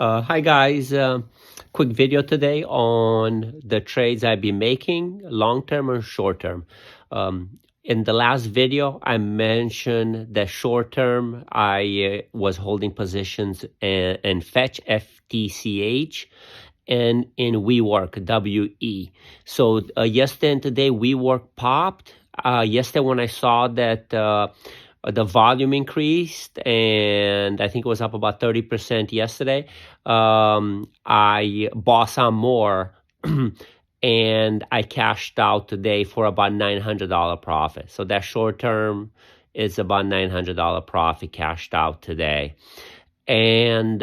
Hi guys, quick video today on the trades I've been making, long-term and short-term. In the last video, I mentioned that short-term, I was holding positions in Fetch, FTCH, and in WeWork, WE. So yesterday and today, WeWork popped. Yesterday when I saw that the volume increased, and I think it was up about 30% yesterday. I bought some more, and I cashed out today for about $900 profit. So that short term is about $900 profit cashed out today. And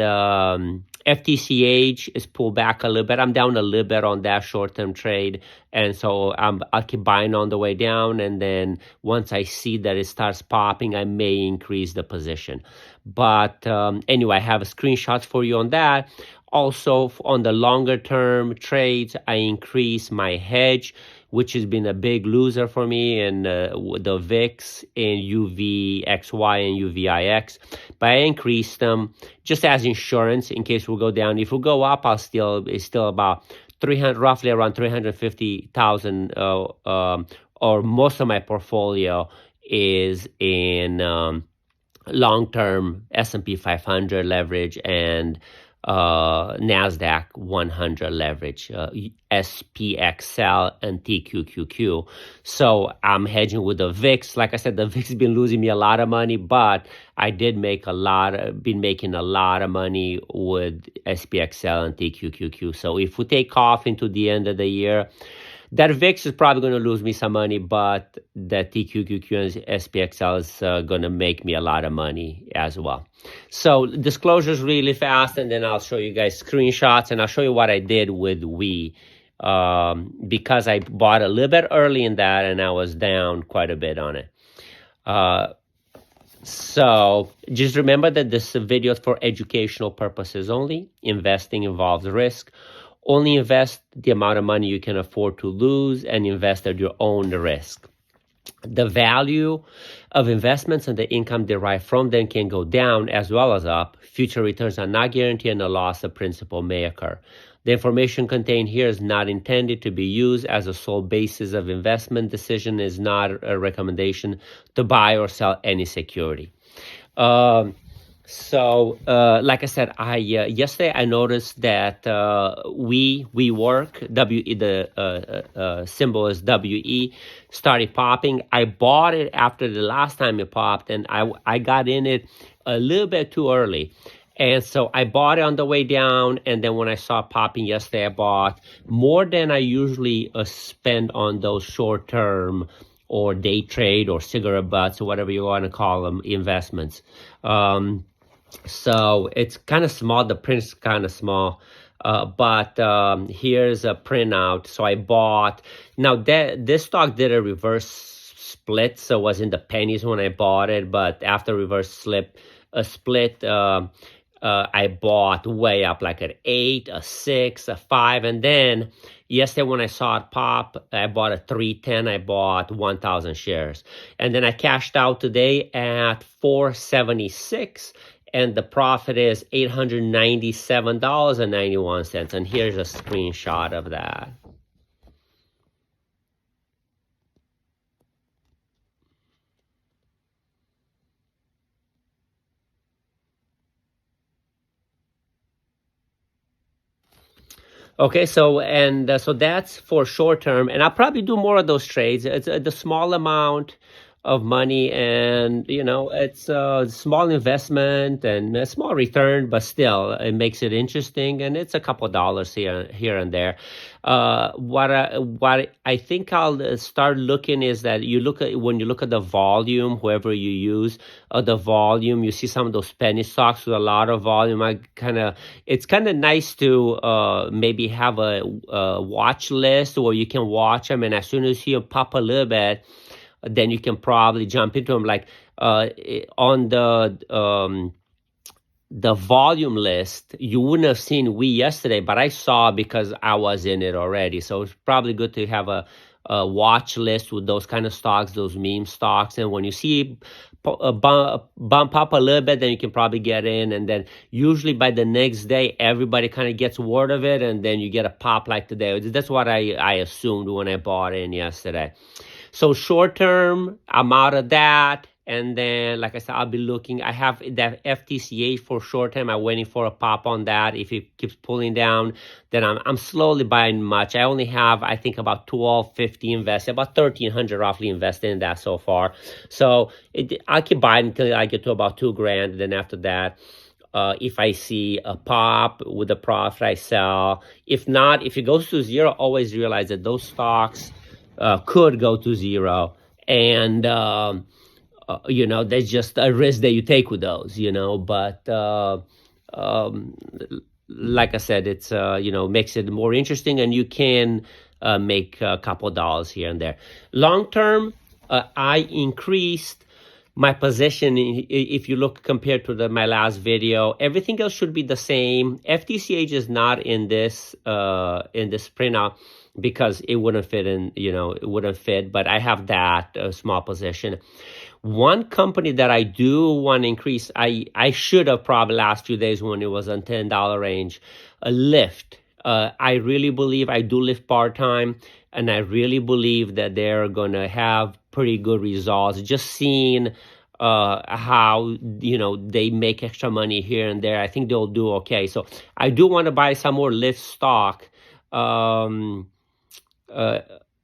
FTCH is pulled back a little bit. I'm down a little bit on that short-term trade, and so I'll keep buying on the way down, and then once I see that it starts popping, I may increase the position. But anyway, I have screenshots for you on that. Also, on the longer-term trades, I increase my hedge, which has been a big loser for me, and the VIX and UVXY and UVIX. But I increased them just as insurance in case we go down. If we go up, it's still about 300, roughly around 350,000, or most of my portfolio is in long-term S&P 500 leverage and NASDAQ 100 leverage, SPXL and TQQQ. So I'm hedging with the VIX. Like I said, the VIX has been losing me a lot of money, but I did make been making a lot of money with SPXL and TQQQ. So if we take off into the end of the year, that VIX is probably going to lose me some money, but the TQQQ and SPXL is going to make me a lot of money as well. So disclosures really fast, and then I'll show you guys screenshots, and I'll show you what I did with because I bought a little bit early in that, and I was down quite a bit on it. So just remember that this video is for educational purposes only. Investing involves risk. Only invest the amount of money you can afford to lose, and invest at your own risk. The value of investments and the income derived from them can go down as well as up. Future returns are not guaranteed, and a loss of principal may occur. The information contained here is not intended to be used as a sole basis of investment decision. Is not a recommendation to buy or sell any security. So, like I said, yesterday I noticed that WeWork, the symbol is WE, started popping. I bought it after the last time it popped, and I got in it a little bit too early. And so I bought it on the way down, and then when I saw it popping yesterday, I bought more than I usually spend on those short-term or day trade or cigarette butts or whatever you want to call them, investments. So it's kind of small. The print's kind of small, but here's a printout. So I bought. Now this stock did a reverse split, so it was in the pennies when I bought it. But after reverse split, I bought way up, like an 8, a 6, a 5, and then yesterday when I saw it pop, I bought a 310. I bought 1,000 shares, and then I cashed out today at 476. And the profit is $897.91. And here's a screenshot of that. Okay, so that's for short term, and I'll probably do more of those trades. It's the small amount of money, and it's a small investment and a small return, but still it makes it interesting, and it's a couple of dollars here and there. What I think I'll start looking is that when you look at the volume, whoever you use, the volume, you see some of those penny stocks with a lot of volume. It's kind of nice to maybe have a watch list where you can watch them, and as soon as you pop a little bit, then you can probably jump into them. Like on the volume list, you wouldn't have seen yesterday, but I saw because I was in it already. So it's probably good to have a watch list with those kind of stocks, those meme stocks. And when you see bump up a little bit, then you can probably get in. And then usually by the next day, everybody kind of gets word of it. And then you get a pop like today. That's what I assumed when I bought in yesterday. So short term, I'm out of that. And then, like I said, I'll be looking. I have that FTCH for short term. I'm waiting for a pop on that. If it keeps pulling down, then I'm slowly buying much. I only have, I think, about 1250 invested, about 1300 roughly invested in that so far. So I keep buying until I get to about $2,000. Then after that, if I see a pop with a profit, I sell. If not, if it goes to zero, always realize that those stocks could go to zero. And there's just a risk that you take with those, but like I said, it's, makes it more interesting, and you can make a couple dollars here and there. Long term, I increased my position. If you look compared to my last video, everything else should be the same. FTCH is not in this printout because it wouldn't fit in, it wouldn't fit, but I have that small position. One company that I do want to increase, I should have probably last few days when it was on $10 range, Lyft. I really believe, I do Lyft part-time, and I really believe that they're going to have pretty good results. Just seeing how, they make extra money here and there, I think they'll do okay. So I do want to buy some more Lyft stock.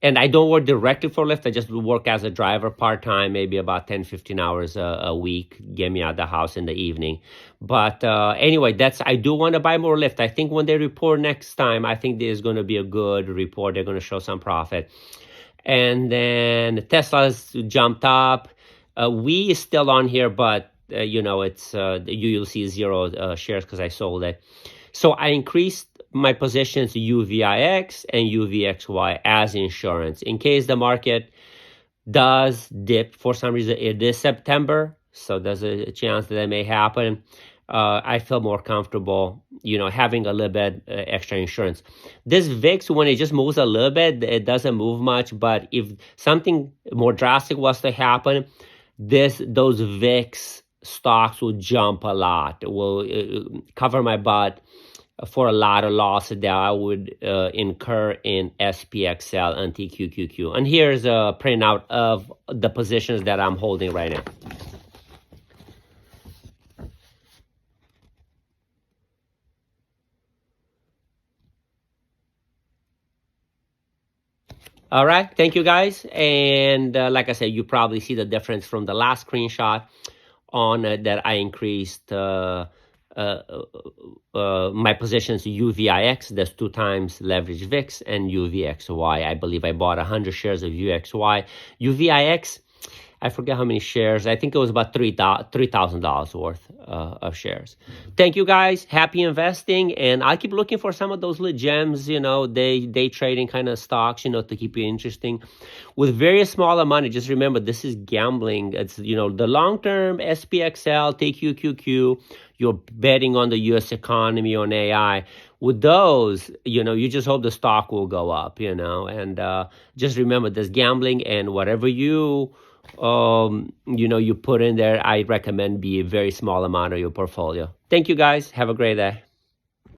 And I don't work directly for Lyft. I just work as a driver part-time, maybe about 10, 15 hours a week, get me out of the house in the evening. But anyway, I do want to buy more Lyft. I think when they report next time, I think there's going to be a good report. They're going to show some profit. And then Tesla's jumped up. We is still on here, but, it's you'll see zero shares because I sold it. So I increased my positions UVIX and UVXY as insurance in case the market does dip for some reason. It is September, so there's a chance that may happen. I feel more comfortable, having a little bit extra insurance. This VIX, when it just moves a little bit, it doesn't move much. But if something more drastic was to happen, those VIX stocks will jump a lot. It will cover my butt for a lot of losses that I would incur in SPXL and TQQQ. And here's a printout of the positions that I'm holding right now. All right, thank you guys. And like I said, you probably see the difference from the last screenshot on that I increased my positions UVIX, that's 2 times leverage VIX, and UVXY. I believe I bought 100 shares of UXY. UVIX, I forget how many shares. I think it was about $3,000 worth of shares. Thank you guys. Happy investing. And I'll keep looking for some of those little gems, day trading kind of stocks, to keep you interesting. With very small amount, just remember, this is gambling. It's, the long-term SPXL, TQQQ, you're betting on the U.S. economy, on AI. With those, you just hope the stock will go up, and just remember, there's gambling, and whatever you put in there, I recommend be a very small amount of your portfolio. Thank you guys. Have a great day.